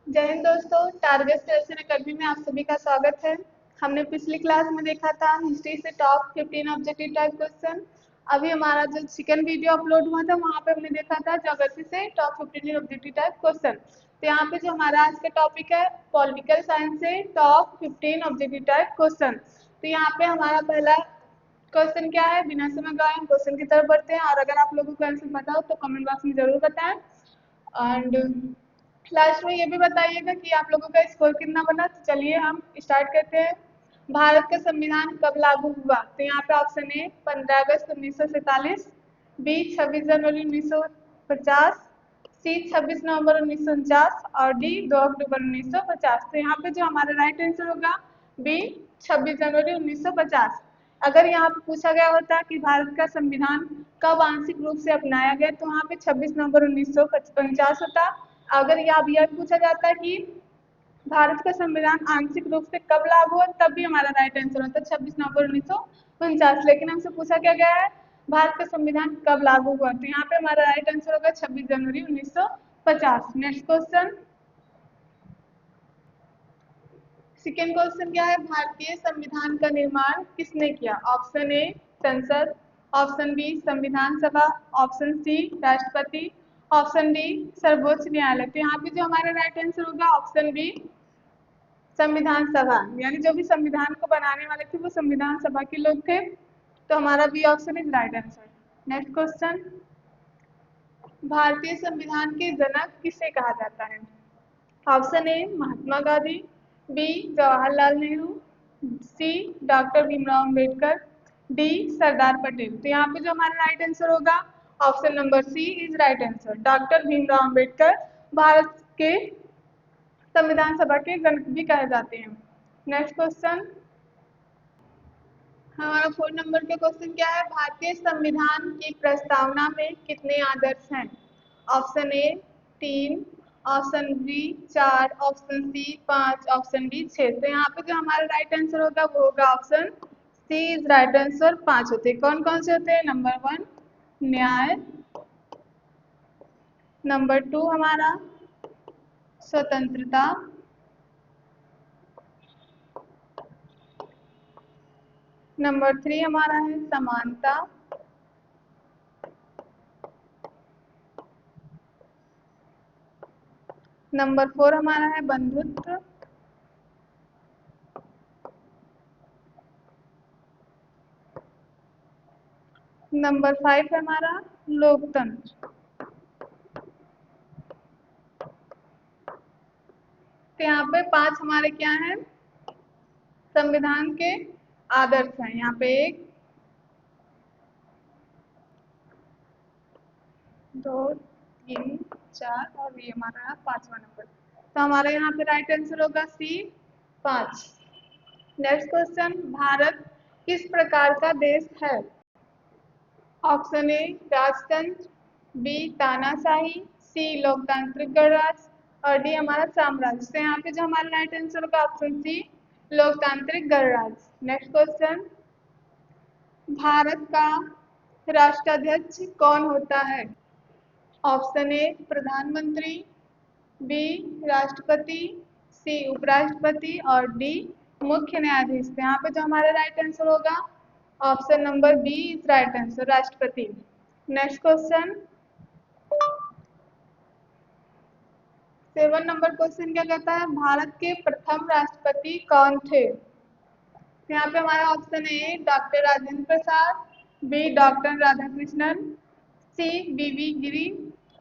जय हिंद दोस्तों, target selection academy में आप सभी का स्वागत है। हमने पिछली क्लास में देखा था हिस्ट्री से टॉप 15 ऑब्जेक्टिव टाइप क्वेश्चन। अभी हमारा जो सेकंड वीडियो अपलोड हुआ था वहाँ पे हमने देखा था ज्योग्राफी से टॉप 15 ऑब्जेक्टिव टाइप क्वेश्चन। तो यहाँ पे जो हमारा आज का टॉपिक है पॉलिटिकल साइंस से टॉप 15 ऑब्जेक्टिव टाइप क्वेश्चन। तो यहाँ पे हमारा पहला क्वेश्चन क्या है, बिना समय गवाए हम क्वेश्चन की तरफ बढ़ते हैं। और अगर आप लोगों को आंसर पता हो तो कमेंट बॉक्स में जरूर बताएं। एंड लास्ट में ये भी बताइएगा कि आप लोगों का स्कोर कितना बना। तो चलिए हम स्टार्ट करते हैं। भारत का संविधान कब लागू हुआ? तो यहाँ पे ऑप्शन ए 15 अगस्त 1947, बी 26 जनवरी 1950, सी 26 नवंबर 1949 और डी 2 अक्टूबर 1950। तो यहाँ पे जो हमारा राइट आंसर होगा बी 26 जनवरी 1950। अगर यहाँ पे पूछा गया होता कि भारत का संविधान कब आंशिक रूप से अपनाया गया तो वहाँ पे 26 नवंबर 1949 होता। अगर यह पूछा जाता है कि भारत का संविधान आंशिक रूप से कब लागू हुआ तब भी हमारा राइट आंसर होता है 26 नवंबर 1949। लेकिन हमसे पूछा क्या गया है भारत का संविधान कब लागू हुआ, तो यहाँ पे हमारा राइट आंसर होगा 26 जनवरी 1950। नेक्स्ट क्वेश्चन, सेकेंड क्वेश्चन क्या है, भारतीय संविधान का निर्माण किसने किया? ऑप्शन ए संसद, ऑप्शन बी संविधान सभा, ऑप्शन सी राष्ट्रपति, ऑप्शन डी सर्वोच्च न्यायालय। तो यहाँ पे जो हमारा राइट आंसर होगा ऑप्शन बी संविधान सभा, यानी जो भी संविधान को बनाने वाले थे वो संविधान सभा के लोग थे। तो हमारा B option is right answer. Next question, भारतीय संविधान के जनक किसे कहा जाता है? Option A Mahatma Gandhi, B Jawaharlal Nehru, C doctor Bhimrao Ambedkar, D Sardar Patel. तो यहाँ पे जो हमारा राइट आंसर होगा option number C is right answer. Doctor Bhimrao Ambedkar Bharat के संविधान सभा के जनक भी कहे जाते हैं। नेक्स्ट क्वेश्चन, हमारा 4 नंबर का क्वेश्चन क्या है, भारतीय संविधान की प्रस्तावना में कितने आदर्श हैं? Option A 3, option B 4, option C 5, option D 6। तो यहाँ पे जो हमारा राइट आंसर होगा वो होगा option C is right answer. 5 होते हैं। कौन कौन से होते हैं? नंबर 1 न्याय, नंबर 2 हमारा स्वतंत्रता, नंबर 3 हमारा है समानता, नंबर 4 हमारा है बंधुत्व, नंबर 5 है हमारा लोकतंत्र। तो यहाँ पे 5 हमारे क्या हैं संविधान के आदर्श हैं। यहाँ पे 1 2 3 4 और ये हमारा 5वां नंबर। तो हमारा यहाँ पे राइट आंसर होगा सी 5। नेक्स्ट क्वेश्चन, भारत किस प्रकार का देश है? ऑप्शन ए राजतंत्र, बी तानाशाही, सी लोकतांत्रिक गणराज्य और डी हमारा साम्राज्य। तो यहाँ पे जो हमारा राइट आंसर होगा ऑप्शन सी लोकतांत्रिक गणराज्य। नेक्स्ट क्वेश्चन, भारत का राष्ट्राध्यक्ष कौन होता है? ऑप्शन ए प्रधानमंत्री, बी राष्ट्रपति, सी उपराष्ट्रपति और डी मुख्य न्यायाधीश। तो यहाँ पे जो हमारा राइट आंसर होगा option number B is right answer राष्ट्रपति। नेक्स्ट क्वेश्चन, 7 नंबर क्वेश्चन क्या कहता है, भारत के प्रथम राष्ट्रपति कौन थे? तो यहाँ पे हमारा option A doctor Rajendra Prasad, B doctor Radhakrishnan, C B V Giri,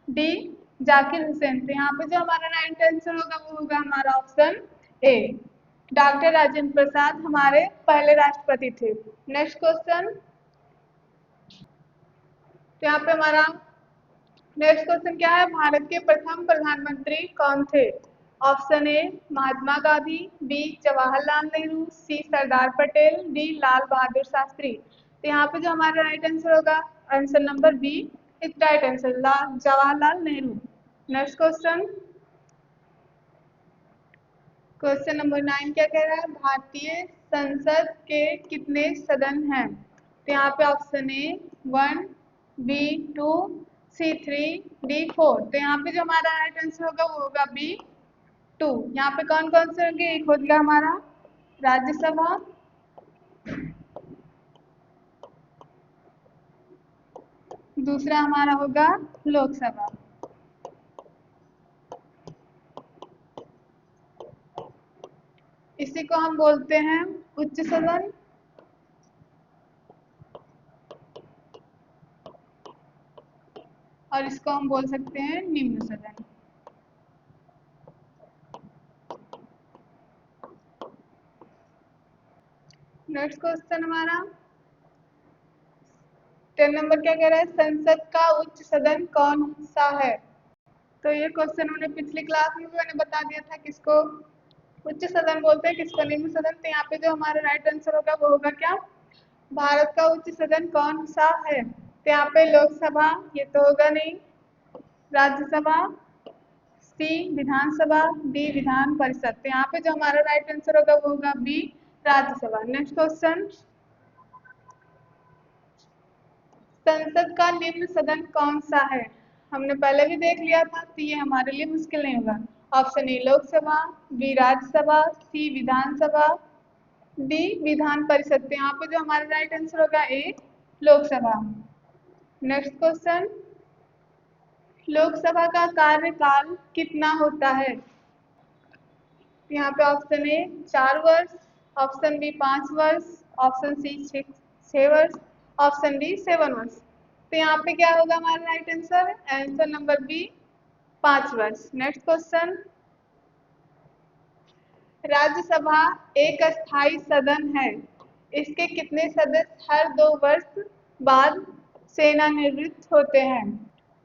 D Zakir Hussain. तो यहाँ पे जो हमारा राइट आंसर होगा वो होगा हमारा ऑप्शन ए डॉक्टर राजेंद्र प्रसाद हमारे पहले राष्ट्रपति थे। नेक्स्ट क्वेश्चन, तो यहाँ पे हमारा नेक्स्ट क्वेश्चन क्या है, भारत के प्रथम प्रधानमंत्री कौन थे? Option A Mahatma Gandhi, B Jawaharlal Nehru, C Sardar Patel, D Lal Bahadur Shastri. तो यहाँ पे जो हमारा राइट आंसर होगा answer number B is right answer Jawaharlal Nehru. Next question, question number 9 क्या कह रहा है, भारतीय संसद के कितने सदन हैं? तो यहाँ पे option A 1, B 2, C 3, D 4। तो यहाँ पे जो हमारा राइट आंसर होगा वो होगा बी 2। यहाँ पे कौन कौन से होंगे? एक हो गया हमारा राज्यसभा, दूसरा हमारा होगा लोकसभा। इसी को हम बोलते हैं उच्च सदन और इसको हम बोल सकते हैं निम्न सदन। नेक्स्ट क्वेश्चन हमारा 10 नंबर क्या कह रहा है? संसद का उच्च सदन कौन सा है? तो ये क्वेश्चन हमने पिछली क्लास में भी मैंने बता दिया था किसको उच्च सदन बोलते हैं, किसको निम्न सदन। तो यहाँ पे जो हमारा राइट आंसर होगा वो होगा क्या? भारत का उच्च सदन कौन सा है? तो यहाँ पे लोकसभा, ये तो होगा नहीं, राज्यसभा, सी विधानसभा, डी विधान परिषद। तो यहाँ पे जो हमारा राइट आंसर होगा वो होगा बी राज्यसभा। नेक्स्ट क्वेश्चन, संसद का निम्न सदन कौन सा है? हमने पहले भी देख लिया था, तो ये हमारे लिए मुश्किल नहीं होगा। Option A Lok Sabha, B Rajya Sabha, C Vidhan Sabha, D Vidhan Parishad. तो यहाँ पे जो हमारा राइट आंसर होगा ए लोकसभा। नेक्स्ट क्वेश्चन, लोकसभा का कार्यकाल कितना होता है? यहाँ पे ऑप्शन ए 4 वर्ष, ऑप्शन बी 5 वर्ष, ऑप्शन सी 6 वर्ष, ऑप्शन डी 7 वर्ष। तो यहाँ पे क्या होगा हमारा right answer? Answer number B 5 वर्ष। नेक्स्ट क्वेश्चन, राज्यसभा एक अस्थायी सदन है, इसके कितने सदस्य हर 2 वर्ष बाद सेवानिवृत्त होते हैं?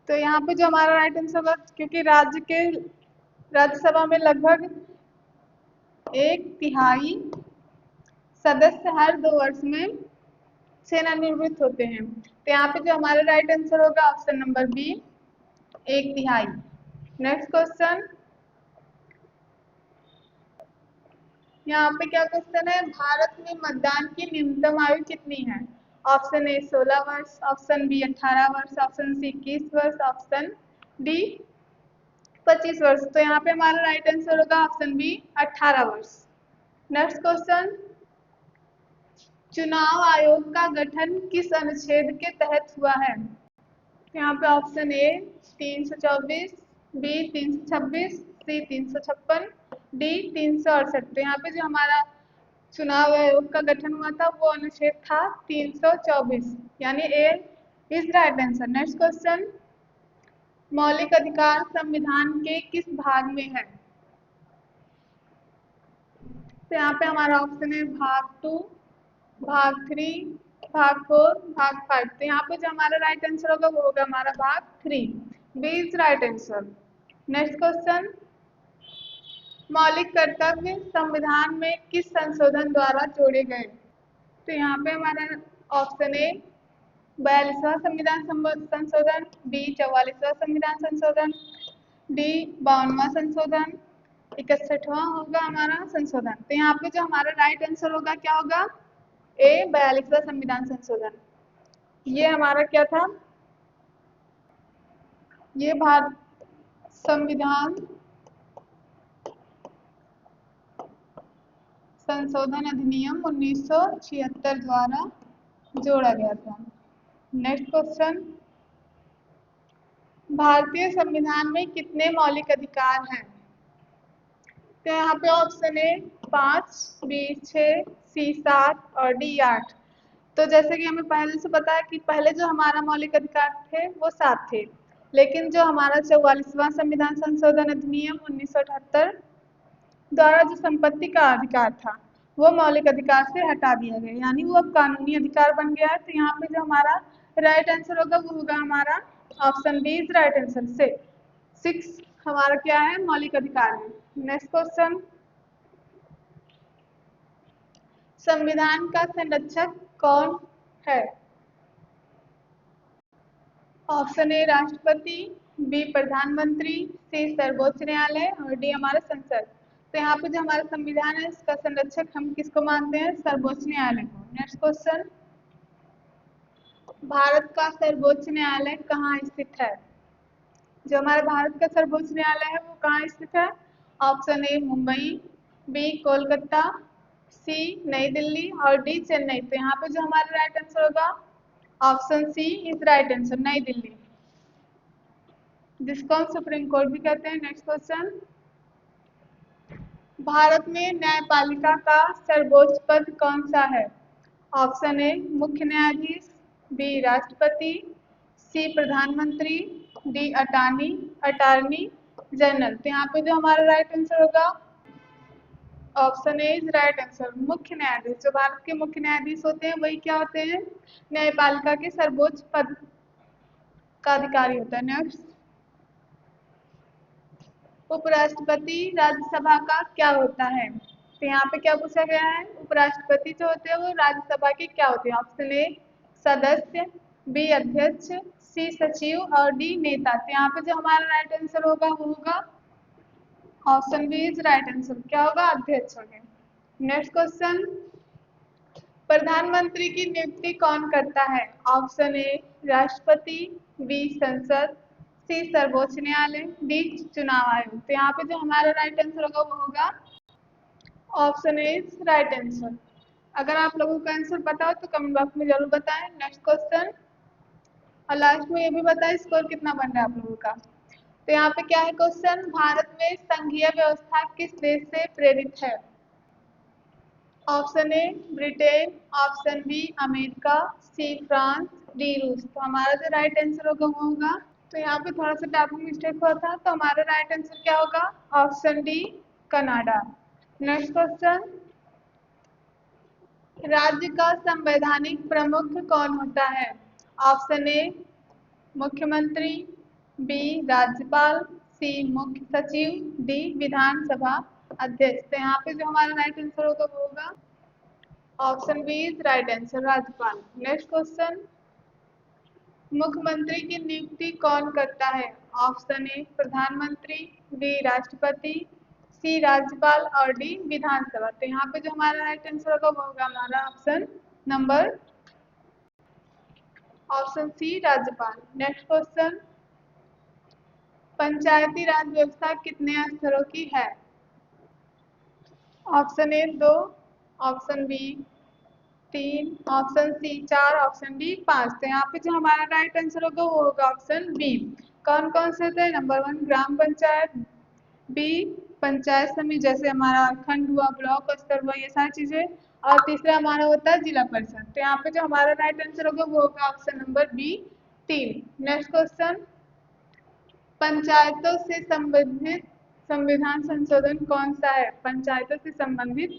तो यहाँ पे जो हमारा राइट आंसर होगा, क्योंकि राज्यसभा में लगभग 1/3 सदस्य हर 2 वर्ष में सेवानिवृत्त होते हैं। तो यहाँ पे जो हमारा राइट आंसर होगा option number B 1/3। Next question, यहाँ पे क्या क्वेश्चन है? भारत में मतदान की न्यूनतम आयु कितनी है? ऑप्शन ए 16 वर्ष, ऑप्शन बी 18 वर्ष, ऑप्शन सी 21 वर्ष, ऑप्शन डी 25 वर्ष। तो यहाँ पे हमारा राइट आंसर होगा ऑप्शन बी 18 वर्ष। नेक्स्ट क्वेश्चन, चुनाव आयोग का गठन किस अनुच्छेद के तहत हुआ है? यहाँ पे option A 324, B 326, C 356, D 368। तो यहाँ पे जो हमारा चुनाव आयोग का गठन हुआ था वो अनुच्छेद था 324, यानी A is right answer. Next question, मौलिक अधिकार संविधान के किस भाग में है? तो यहाँ पे हमारा ऑप्शन है भाग 2, भाग 3, भाग 4, भाग 5। तो यहाँ पे जो हमारा राइट आंसर होगा वो होगा हमारा भाग 3, B is right answer. Next question, मौलिक कर्तव्य संविधान में किस संशोधन द्वारा जोड़े गए? तो यहाँ पे हमारा ऑप्शन ए 42वां संविधान संशोधन, बी 44वां संविधान संशोधन, डी 52वां संशोधन, 61वां होगा हमारा संशोधन। तो यहाँ पे जो हमारा राइट आंसर होगा क्या होगा? ए 42वां संविधान संशोधन। ये हमारा क्या था? ये भारत संविधान संशोधन अधिनियम 1976 द्वारा जोड़ा गया था। नेक्स्ट क्वेश्चन, भारतीय संविधान में कितने मौलिक अधिकार हैं? तो यहाँ पे ऑप्शन ए 5, बी 6, सी 7 और डी 8। तो जैसे कि हमें पहले से पता है कि पहले जो हमारा मौलिक अधिकार थे वो 7 थे, लेकिन जो हमारा 44वां संविधान संशोधन अधिनियम 1978 द्वारा जो संपत्ति का अधिकार था वो मौलिक अधिकार से हटा दिया गया, यानी वो अब कानूनी अधिकार बन गया है। तो यहाँ पे जो हमारा राइट आंसर होगा वो होगा हमारा option B is right answer से 6 हमारा क्या है? मौलिक अधिकार है। नेक्स्ट क्वेश्चन, संविधान का संरक्षक कौन है? ऑप्शन ए राष्ट्रपति, बी प्रधानमंत्री, सी सर्वोच्च न्यायालय और डी हमारा संसद। तो यहाँ पे जो हमारा संविधान है इसका संरक्षक हम किसको मानते हैं? सर्वोच्च न्यायालय को। नेक्स्ट क्वेश्चन, भारत का सर्वोच्च न्यायालय कहाँ स्थित है? जो हमारे भारत का सर्वोच्च न्यायालय है वो कहाँ स्थित है? Option A Mumbai, B Kolkata, C New Delhi और डी चेन्नई। तो यहाँ पे जो हमारा राइट आंसर होगा option C is right answer, New Delhi, जिसको हम सुप्रीम कोर्ट भी कहते हैं। नेक्स्ट क्वेश्चन, भारत में न्यायपालिका का सर्वोच्च पद कौन सा है? ऑप्शन ए मुख्य न्यायाधीश, बी राष्ट्रपति, सी प्रधानमंत्री, डी अटॉर्नी जनरल। तो यहाँ पे जो हमारा राइट आंसर होगा option A is right answer, मुख्य न्यायाधीश। जो भारत के मुख्य न्यायाधीश होते हैं वही क्या होते हैं? न्यायपालिका के सर्वोच्च पद का अधिकारी होता है। नेक्स्ट, उपराष्ट्रपति राज्यसभा का क्या होता है? तो यहाँ पे क्या पूछा गया है? उपराष्ट्रपति जो होते हैं वो राज्यसभा के क्या होते हैं? ऑप्शन ए सदस्य, बी अध्यक्ष, सी सचिव और डी नेता। तो यहाँ पे जो हमारा राइट आंसर होगा वो होगा option B is right answer, क्या होगा? अध्यक्ष होंगे। नेक्स्ट क्वेश्चन, प्रधानमंत्री की नियुक्ति कौन करता है? ऑप्शन ए राष्ट्रपति, बी संसद, सी सर्वोच्च न्यायालय, डी चुनाव आयोग। तो यहाँ पे जो हमारा राइट आंसर होगा वो होगा option A is right answer. अगर आप लोगों का आंसर पता हो तो कमेंट बॉक्स में जरूर बताएं। नेक्स्ट क्वेश्चन, और लास्ट में ये भी बताएं स्कोर कितना बन रहा है आप लोगों का। तो यहाँ पे क्या है क्वेश्चन, भारत में संघीय व्यवस्था किस देश से प्रेरित है? Option A Britain, option B America, C France, D रूस। तो हमारा जो राइट आंसर होगा वो होगा, तो यहाँ पे थोड़ा सा टाइपिंग मिस्टेक हुआ था, तो हमारा राइट आंसर क्या होगा? Option D Canada. Next question, राज्य का संवैधानिक प्रमुख कौन होता है? ऑप्शन ए मुख्यमंत्री, बी राज्यपाल, सी मुख्य सचिव, डी विधानसभा अध्यक्ष। तो यहाँ पे जो हमारा राइट आंसर होगा वो होगा option B is right answer, राज्यपाल। नेक्स्ट क्वेश्चन, मुख्यमंत्री की नियुक्ति कौन करता है? ऑप्शन ए प्रधानमंत्री, बी राष्ट्रपति, सी राज्यपाल और डी विधानसभा। तो यहाँ पे जो हमारा राइट आंसर होगा वो होगा हमारा ऑप्शन नंबर ऑप्शन सी राज्यपाल। नेक्स्ट क्वेश्चन, पंचायती राज व्यवस्था कितने स्तरों की है? Option A 2, option B 3, option C 4, option D 5। तो यहाँ पे जो हमारा राइट आंसर होगा वो होगा ऑप्शन बी। कौन कौन से थे? नंबर 1 ग्राम पंचायत, बी पंचायत समिति जैसे हमारा खंड हुआ, ब्लॉक स्तर हुआ, ये सारी चीजें, और तीसरा हमारा होता है जिला परिषद। तो यहाँ पे जो हमारा राइट आंसर होगा वो होगा option number B 3। Next question, पंचायतों से संबंधित संविधान संशोधन कौन सा है? पंचायतों से संबंधित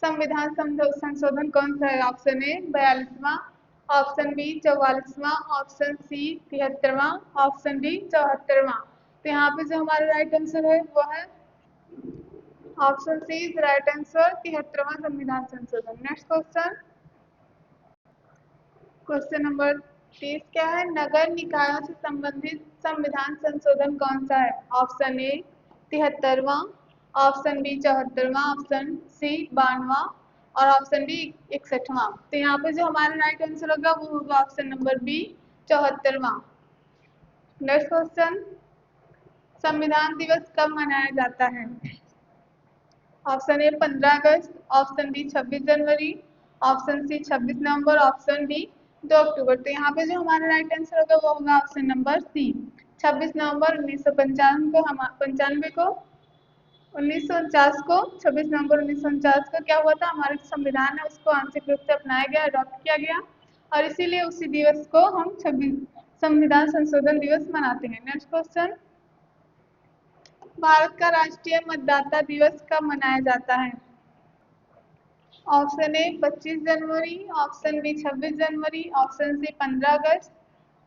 संविधान संशोधन कौन सा है? ऑप्शन ए 42वां, ऑप्शन बी 44वां, ऑप्शन सी 73वां, ऑप्शन डी 74वां। तो यहाँ पे जो हमारा राइट आंसर है वो है option C is right answer, 73वां संविधान संशोधन। नेक्स्ट क्वेश्चन, क्वेश्चन नंबर 30 क्या है? नगर निकायों से संबंधित संविधान संशोधन कौन सा है? ऑप्शन ए 73वां, ऑप्शन बी 74वां, ऑप्शन सी 92वां और ऑप्शन डी 61वां। तो यहाँ पे जो हमारा राइट आंसर होगा वो होगा ऑप्शन नंबर बी 74वां। नेक्स्ट क्वेश्चन, संविधान दिवस कब मनाया जाता है? ऑप्शन ए 15 अगस्त, ऑप्शन बी 26 जनवरी, ऑप्शन सी 26 नवंबर, ऑप्शन डी 2 अक्टूबर। तो यहाँ पे जो हमारा राइट आंसर होगा वो होगा ऑप्शन नंबर सी 26 नवंबर 1995 को, 1949 को 26 नवंबर 1949 को क्या हुआ था? हमारा संविधान है उसको आंशिक रूप से अपनाया गया, अडॉप्ट किया गया, और इसीलिए उसी दिवस को हम 26 संविधान संशोधन दिवस मनाते हैं। नेक्स्ट क्वेश्चन, भारत का राष्ट्रीय मतदाता दिवस कब मनाया जाता है? ऑप्शन ए 25 जनवरी, ऑप्शन बी 26 जनवरी, ऑप्शन सी 15 अगस्त,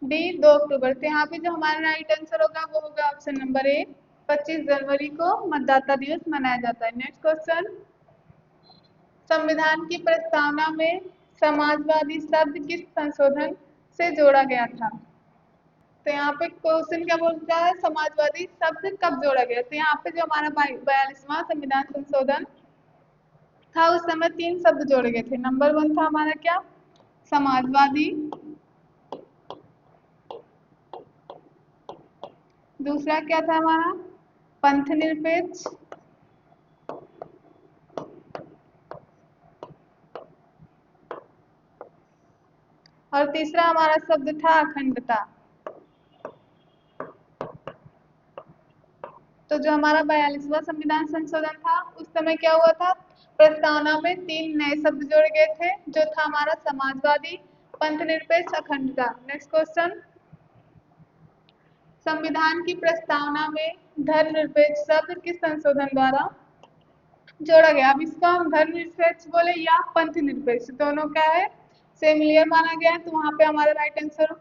डी 2 अक्टूबर। तो यहाँ पे जो हमारा राइट आंसर होगा वो होगा ऑप्शन नंबर ए 25 जनवरी को मतदाता दिवस मनाया जाता है। नेक्स्ट क्वेश्चन, संविधान की प्रस्तावना में समाजवादी शब्द किस संशोधन से जोड़ा गया था? तो यहाँ पे क्वेश्चन क्या बोलता है? समाजवादी शब्द कब जोड़ा गया? तो यहाँ पे जो हमारा 42वां संविधान संशोधन था उस समय 3 शब्द जोड़े गए थे। नंबर 1 था हमारा क्या? समाजवादी, दूसरा क्या था हमारा? पंथ निरपेक्ष, और तीसरा हमारा शब्द था अखंडता। तो जो हमारा 42वां संविधान संशोधन था उस समय क्या हुआ था, प्रस्तावना में 3 नए शब्द जोड़े गए थे, जो था हमारा समाजवादी, पंथनिरपेक्ष, अखंडता। नेक्स्ट क्वेश्चन, संविधान की प्रस्तावना में धर्मनिरपेक्ष शब्द किस संशोधन द्वारा जोड़ा गया? अब इसको हम धर्मनिरपेक्ष बोले या पंथनिरपेक्ष, दोनों क्या है, सिमिलियर माना गया है, तो वहां पे हमारा राइट आंसर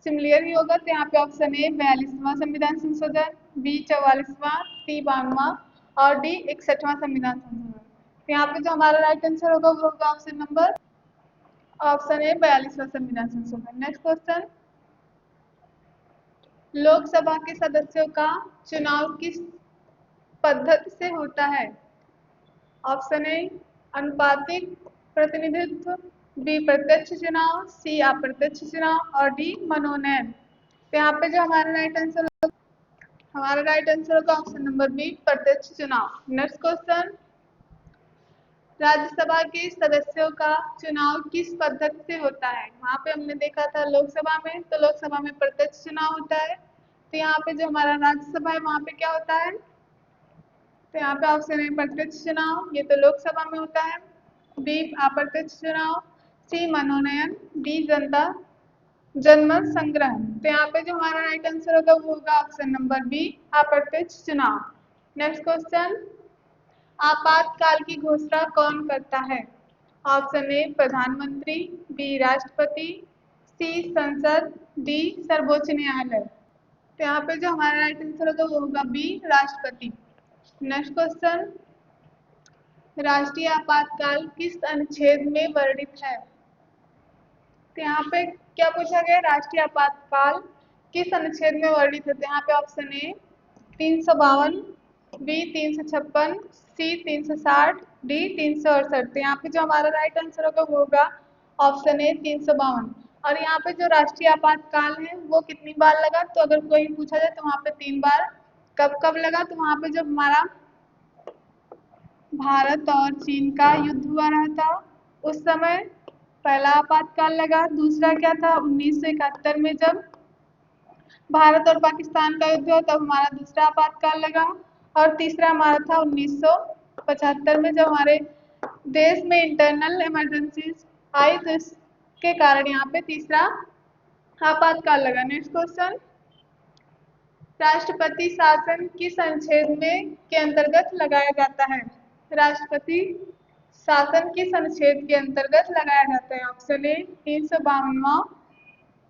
सिमिलियर ही होगा। तो यहाँ पे ऑप्शन ए 42वां संविधान संशोधन, बी 44वां, सी 52वां और डी 61वां संविधान संशोधन। तो यहाँ पे जो हमारा राइट आंसर होगा वो होगा ऑप्शन ए 42वां संविधान संशोधन। नेक्स्ट क्वेश्चन, लोकसभा के सदस्यों का चुनाव किस पद्धति से होता है? ऑप्शन ए अनुपातिक प्रतिनिधित्व, बी प्रत्यक्ष चुनाव, सी अप्रत्यक्ष चुनाव और डी मनोनयन। तो यहाँ पे जो हमारा राइट आंसर होगा ऑप्शन नंबर बी प्रत्यक्ष चुनाव। नेक्स्ट क्वेश्चन, राज्यसभा के सदस्यों का चुनाव किस पद्धति से होता है? वहाँ पे हमने देखा था लोकसभा में, तो लोकसभा में प्रत्यक्ष चुनाव होता है। तो यहाँ पे जो हमारा राज्यसभा है वहाँ पे क्या होता है? तो यहाँ पे ऑप्शन है प्रत्यक्ष चुनाव, ये तो लोकसभा में होता है, बी अप्रत्यक्ष चुनाव, सी मनोनयन, डी जनमत संग्रह। तो यहाँ पे जो हमारा राइट आंसर होगा वो होगा ऑप्शन नंबर बी अप्रत्यक्ष चुनाव। नेक्स्ट क्वेश्चन, आपातकाल की घोषणा कौन करता है? ऑप्शन ए प्रधानमंत्री, बी राष्ट्रपति, सी संसद, डी सर्वोच्च न्यायालय। तो यहाँ पे जो हमारा राइट आंसर होगा वो होगा बी राष्ट्रपति। नेक्स्ट क्वेश्चन, राष्ट्रीय आपातकाल किस अनुच्छेद में वर्णित है? तो यहाँ पे क्या पूछा गया, राष्ट्रीय आपातकाल किस अनुच्छेद में वर्णित है? तो यहाँ पे option A 352, B 356, C 360, D 368। तो यहाँ पे जो हमारा राइट आंसर होगा वो होगा ऑप्शन ए 352। और यहाँ पे जो राष्ट्रीय आपातकाल है वो कितनी बार लगा? तो अगर कोई पूछा जाए तो वहाँ पे 3 बार। कब कब लगा? तो वहाँ पे जब हमारा भारत और चीन का युद्ध हुआ रहा था उस समय पहला आपातकाल लगा। दूसरा क्या था, 1971 में जब भारत और पाकिस्तान का युद्ध हुआ तब हमारा दूसरा आपातकाल लगा। और तीसरा हमारा था 1975 में जब हमारे देश में इंटरनल इमरजेंसी आई, तो इसके कारण यहाँ पे तीसरा आपातकाल लगा। नेक्स्ट क्वेश्चन, राष्ट्रपति शासन किस अनुच्छेद में के अंतर्गत लगाया जाता है? राष्ट्रपति शासन किस अनुच्छेद के अंतर्गत लगाया जाता है? ऑप्शन ए 352वां,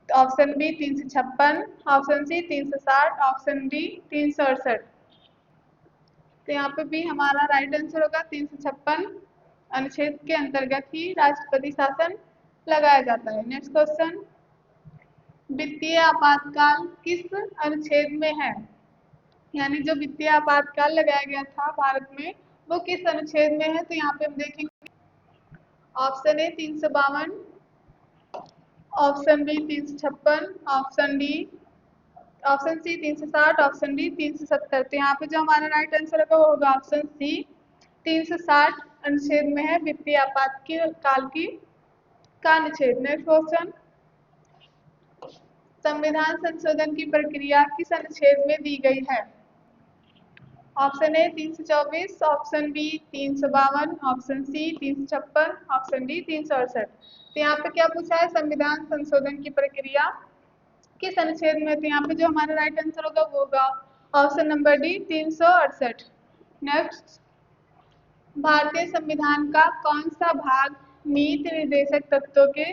option B 356, option C 360, option D 368। तो यहाँ पे भी हमारा राइट आंसर होगा 356 अनुच्छेद के अंतर्गत ही राष्ट्रपति शासन लगाया जाता है। नेक्स्ट क्वेश्चन, वित्तीय आपातकाल किस अनुच्छेद में है? यानी जो वित्तीय आपातकाल लगाया गया था भारत में वो किस अनुच्छेद में है? तो यहाँ पे हम देखेंगे option A 352, option B 356, option C 360, option D 370। तो यहाँ पे जो हमारा राइट आंसर होगा वो होगा ऑप्शन सी 360 अनुच्छेद में है वित्तीय आपातकाल का अनुच्छेद। नेक्स्ट क्वेश्चन, संविधान संशोधन की प्रक्रिया किस अनुच्छेद में दी गई है? Option A 324, option B 352, option C 356, option D 368। तो यहाँ पे क्या पूछा है, संविधान संशोधन की प्रक्रिया किस अनुच्छेद में? तो यहाँ पे जो हमारा राइट आंसर होगा वो होगा ऑप्शन नंबर डी 368। नेक्स्ट, भारतीय संविधान का कौन सा भाग नीति निर्देशक तत्वों के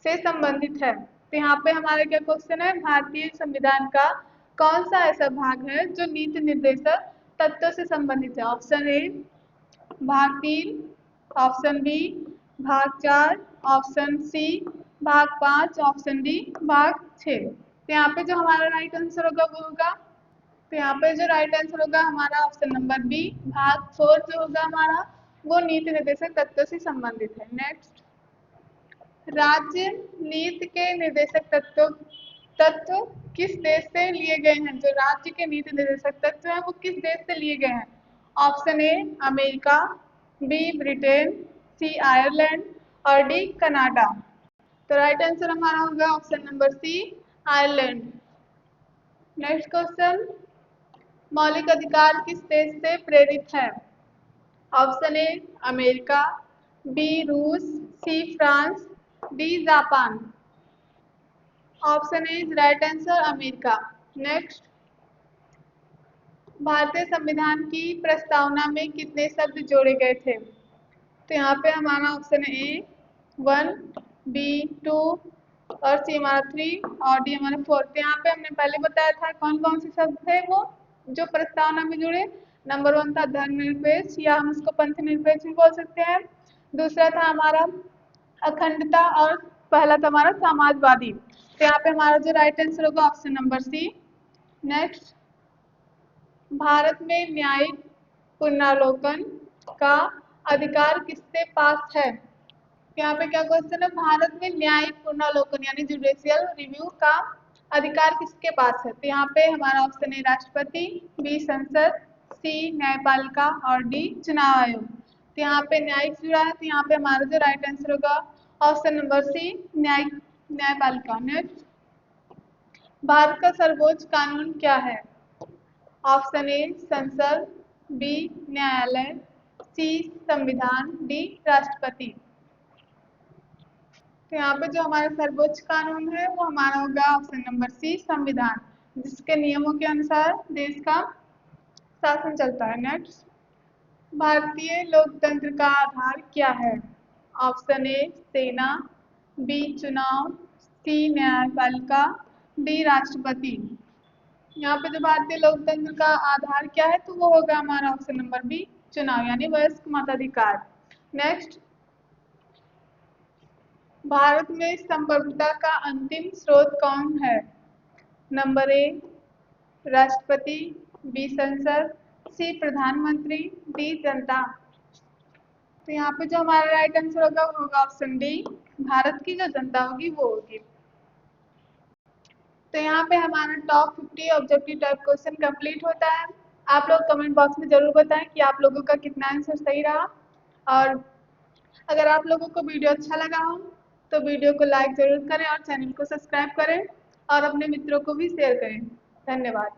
से संबंधित है? तो यहाँ पे हमारा क्या क्वेश्चन है, भारतीय संविधान का कौन सा ऐसा भाग है जो नीति निर्देशक तत्वों से संबंधित है? ऑप्शन ए भाग 3, ऑप्शन बी भाग 4, ऑप्शन सी भाग 5, ऑप्शन डी भाग 6। तो यहाँ पे जो हमारा राइट आंसर होगा वो होगा, तो यहाँ पे जो राइट आंसर होगा हमारा ऑप्शन नंबर बी भाग 4 जो होगा हमारा वो नीति निर्देशक तत्वों से संबंधित है। नेक्स्ट, राज्य नीति के निर्देशक तत्व किस देश से लिए गए हैं? जो राज्य के नीति निर्देशक तत्व हैं वो किस देश से लिए गए हैं? Option A America, B Britain, C Ireland और डी कनाडा। तो राइट आंसर हमारा होगा option number C, Ireland. Next question, मौलिक अधिकार किस देश से प्रेरित है? ऑप्शन ए अमेरिका, बी रूस, C France, D Japan. Option A is right answer America. Next, भारतीय संविधान की प्रस्तावना में कितने शब्द जोड़े गए थे? तो यहाँ पे हमारा ऑप्शन है ए 1, बी 2 और सी हमारा 3 और डी हमारा 4। तो यहाँ पे हमने पहले बताया था कौन कौन से शब्द थे वो जो प्रस्तावना में जुड़े। नंबर 1 था धर्मनिरपेक्ष या हम उसको पंथ निरपेक्ष भी बोल सकते हैं। दूसरा था हमारा अखंडता और पहला था हमारा समाजवादी। तो यहाँ पे हमारा जो राइट आंसर होगा option number C. Next, Bharat में न्यायिक पुनरावलोकन का अधिकार किसके पास है? यहाँ पे क्या क्वेश्चन है, भारत में न्यायिक पुनरावलोकन यानी जुडिशियल रिव्यू का अधिकार किसके पास है? तो यहाँ पे हमारा ऑप्शन है राष्ट्रपति, बी संसद, सी न्यायपालिका और डी चुनाव आयोग। तो यहाँ पे न्यायिक जुड़ा है, तो यहाँ पे हमारा जो राइट आंसर होगा ऑप्शन नंबर सी, न्यायपालिका। नेक्स्ट, भारत का सर्वोच्च कानून क्या है? ऑप्शन ए संसद, बी न्यायालय, सी संविधान, डी राष्ट्रपति। तो यहाँ पे जो हमारा सर्वोच्च कानून है वो हमारा होगा ऑप्शन नंबर सी, संविधान, जिसके नियमों के अनुसार देश का शासन चलता है। नेक्स्ट, भारतीय लोकतंत्र का आधार क्या है? ऑप्शन ए सेना, बी चुनाव, सी न्यायपालिका, डी राष्ट्रपति। यहाँ पे जो भारतीय लोकतंत्र का आधार क्या है तो वो होगा हमारा ऑप्शन नंबर बी, चुनाव यानी वयस्क मताधिकार। नेक्स्ट, भारत में संप्रभुता का अंतिम स्रोत कौन है? नंबर ए राष्ट्रपति, बी संसद, सी प्रधानमंत्री, डी जनता। तो यहाँ पे जो हमारा राइट आंसर होगा वो होगा ऑप्शन डी, भारत की जो जनता होगी वो होगी। तो यहाँ पे हमारा top 50 objective type question complete होता है। आप लोग कमेंट बॉक्स में जरूर बताएं कि आप लोगों का कितना आंसर सही रहा। और अगर आप लोगों को वीडियो अच्छा लगा हो तो वीडियो को लाइक जरूर करें और चैनल को सब्सक्राइब करें और अपने मित्रों को भी शेयर करें। धन्यवाद।